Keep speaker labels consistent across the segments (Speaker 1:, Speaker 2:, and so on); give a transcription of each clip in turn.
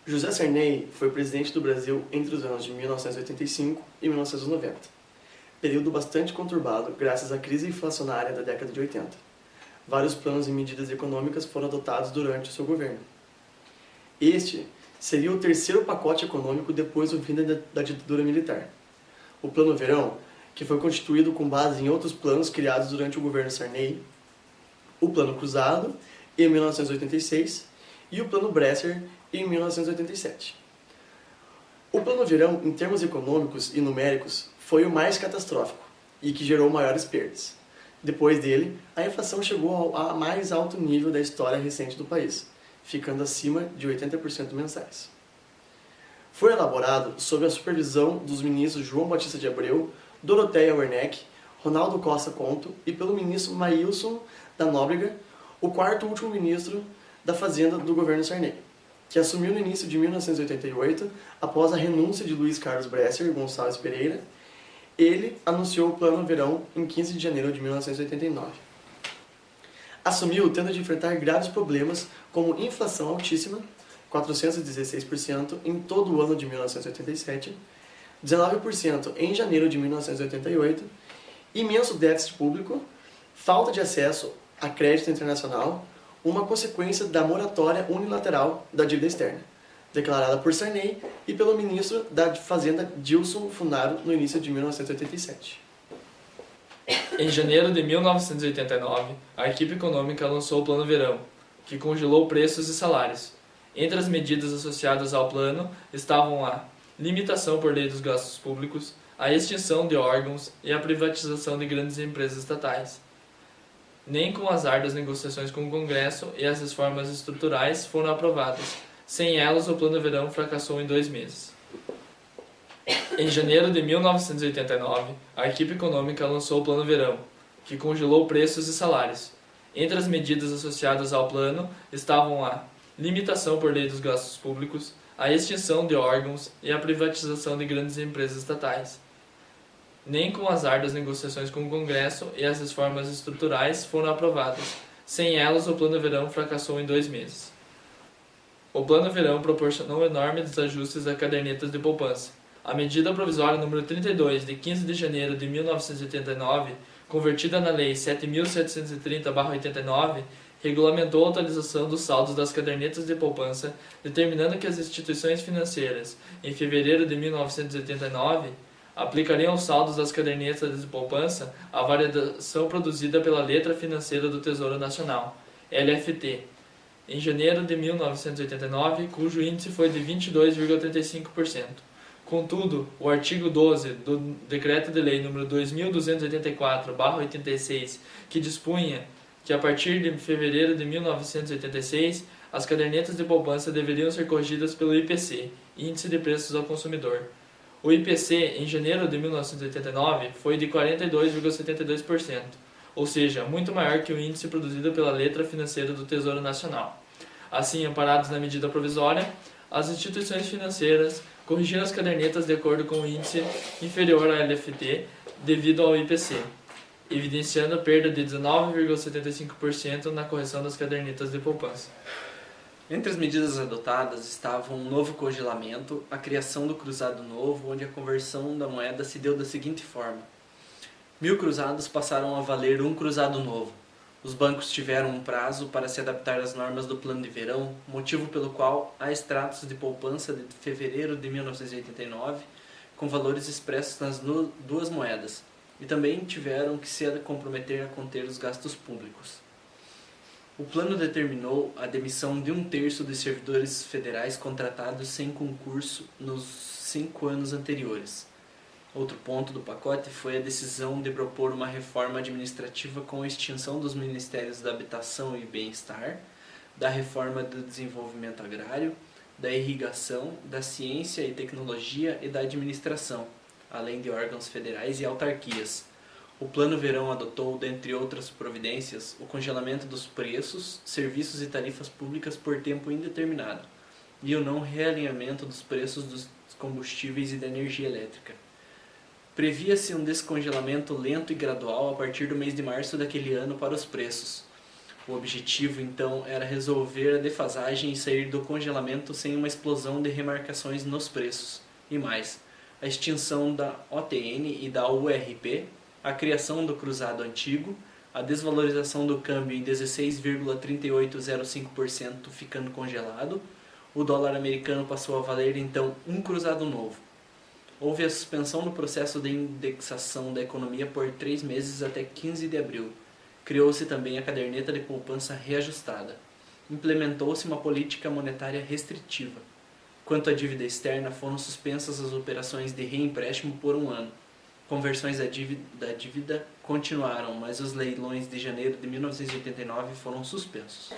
Speaker 1: José Sarney foi presidente do Brasil entre os anos de 1985 e 1990, período bastante conturbado graças à crise inflacionária da década de 80. Vários planos e medidas econômicas foram adotados durante o seu governo. Este seria o terceiro pacote econômico depois do fim da ditadura militar. O Plano Verão, que foi constituído com base em outros planos criados durante o governo Sarney, o Plano Cruzado, em 1986, e o Plano Bresser, em 1987. O Plano Verão, em termos econômicos e numéricos, foi o mais catastrófico e que gerou maiores perdas. Depois dele, a inflação chegou ao mais alto nível da história recente do país, ficando acima de 80% mensais. Foi elaborado sob a supervisão dos ministros João Batista de Abreu, Dorothea Werneck, Ronaldo Costa Conto e pelo ministro Maílson da Nóbrega, o quarto e último ministro da Fazenda do governo Sarney, que assumiu no início de 1988, após a renúncia de Luiz Carlos Bresser e Gonçalves Pereira. Ele anunciou o Plano Verão em 15 de janeiro de 1989. Assumiu tendo de enfrentar graves problemas como inflação altíssima, 416% em todo o ano de 1987, 19% em janeiro de 1988, imenso déficit público, falta de acesso a crédito internacional, uma consequência da moratória unilateral da dívida externa, declarada por Sarney e pelo ministro da Fazenda Dilson Funaro no início de 1987.
Speaker 2: Em janeiro de 1989, a equipe econômica lançou o Plano Verão, que congelou preços e salários. Entre as medidas associadas ao plano estavam a limitação por lei dos gastos públicos, a extinção de órgãos e a privatização de grandes empresas estatais. Nem com o azar das negociações com o Congresso e as reformas estruturais foram aprovadas. Sem elas, o Plano Verão fracassou em 2 meses. Em janeiro de 1989, a equipe econômica lançou o Plano Verão, que congelou preços e salários. Entre as medidas associadas ao plano estavam a limitação por lei dos gastos públicos, a extinção de órgãos e a privatização de grandes empresas estatais. Nem com o azar das negociações com o Congresso e as reformas estruturais foram aprovadas. Sem elas, o Plano Verão fracassou em 2 meses. O Plano Verão proporcionou enormes desajustes a cadernetas de poupança. A medida provisória número 32, de 15 de janeiro de 1989, convertida na Lei 7.730/89, regulamentou a atualização dos saldos das cadernetas de poupança, determinando que as instituições financeiras, em fevereiro de 1989, aplicariam aos saldos das cadernetas de poupança a variação produzida pela letra financeira do Tesouro Nacional, LFT, em janeiro de 1989, cujo índice foi de 22,35%. Contudo, o artigo 12 do Decreto de Lei nº 2284/86, que dispunha que a partir de fevereiro de 1986, as cadernetas de poupança deveriam ser corrigidas pelo IPC, Índice de Preços ao Consumidor. O IPC, em janeiro de 1989, foi de 42,72%, ou seja, muito maior que o índice produzido pela letra financeira do Tesouro Nacional. Assim, amparados na medida provisória, as instituições financeiras corrigiram as cadernetas de acordo com o índice inferior à LFT devido ao IPC, evidenciando a perda de 19,75% na correção das cadernetas de poupança.
Speaker 3: Entre as medidas adotadas estavam um novo congelamento, a criação do cruzado novo, onde a conversão da moeda se deu da seguinte forma: 1.000 cruzados passaram a valer 1 cruzado novo. Os bancos tiveram um prazo para se adaptar às normas do Plano de Verão, motivo pelo qual há extratos de poupança de fevereiro de 1989 com valores expressos nas duas moedas, e também tiveram que se comprometer a conter os gastos públicos. O plano determinou a demissão de 1/3 dos servidores federais contratados sem concurso nos 5 anos anteriores. Outro ponto do pacote foi a decisão de propor uma reforma administrativa com a extinção dos Ministérios da Habitação e Bem-Estar, da Reforma do Desenvolvimento Agrário, da Irrigação, da Ciência e Tecnologia e da Administração, além de órgãos federais e autarquias. O Plano Verão adotou, dentre outras providências, o congelamento dos preços, serviços e tarifas públicas por tempo indeterminado e o não realinhamento dos preços dos combustíveis e da energia elétrica. Previa-se um descongelamento lento e gradual a partir do mês de março daquele ano para os preços. O objetivo, então, era resolver a defasagem e sair do congelamento sem uma explosão de remarcações nos preços. E mais, a extinção da OTN e da URP, a criação do cruzado antigo, a desvalorização do câmbio em 16,3805% ficando congelado, o dólar americano passou a valer então um cruzado novo. Houve a suspensão do processo de indexação da economia por 3 meses até 15 de abril. Criou-se também a caderneta de poupança reajustada. Implementou-se uma política monetária restritiva. Quanto à dívida externa, foram suspensas as operações de reempréstimo por 1 ano. Conversões da dívida continuaram, mas os leilões de janeiro de 1989 foram suspensos.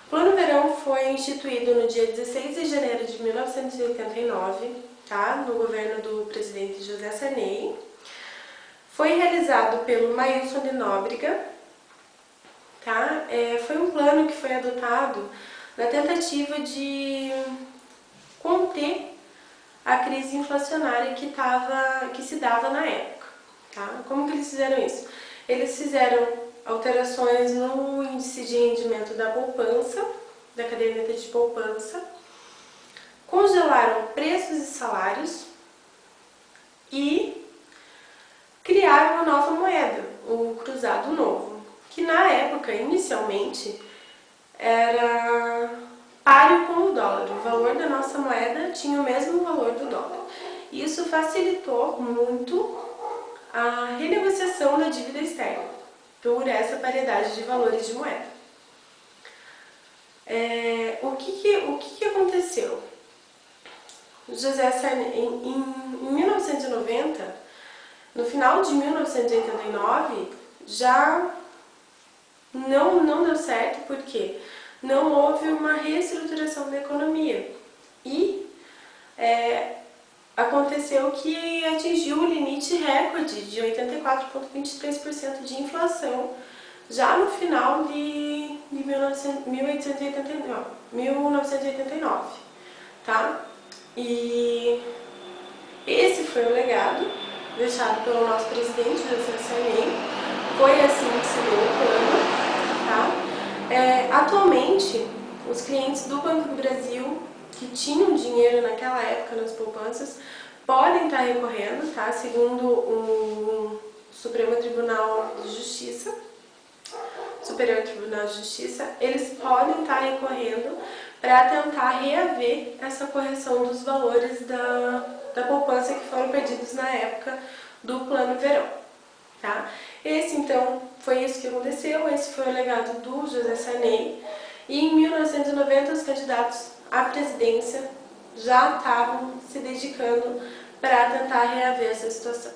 Speaker 4: O Plano Verão foi instituído no dia 16 de janeiro de 1989, tá? No governo do presidente José Sarney. Foi realizado pelo Maílson de Nóbrega. Tá? Foi um plano que foi adotado na tentativa de conter a crise inflacionária que se dava na época. Tá? Como que eles fizeram isso? Eles fizeram alterações no índice de rendimento da poupança, da caderneta de poupança, congelaram preços e salários e criaram uma nova moeda, o cruzado novo, que na época, inicialmente, era páreo com o dólar. O valor da nossa moeda tinha o mesmo valor do dólar. Isso facilitou muito a renegociação da dívida externa, por essa paridade de valores de moeda. O que aconteceu? José Sarney, em 1990, no final de 1989, já não deu certo, porque não houve uma reestruturação da economia e aconteceu que atingiu o limite recorde de 84,23% de inflação já no final de 1989, tá? E esse foi o legado deixado pelo nosso presidente, José Sarney. Foi assim que se deu o plano, tá? Atualmente, os clientes do Banco do Brasil que tinham dinheiro naquela época nas poupanças podem estar recorrendo, tá? Segundo o Supremo Tribunal de Justiça, Superior Tribunal de Justiça, eles podem estar recorrendo para tentar reaver essa correção dos valores da poupança que foram perdidos na época do Plano Verão, tá? Então, foi isso que aconteceu, esse foi o legado do José Sarney, e em 1990 os candidatos à presidência já estavam se dedicando para tentar reaver essa situação.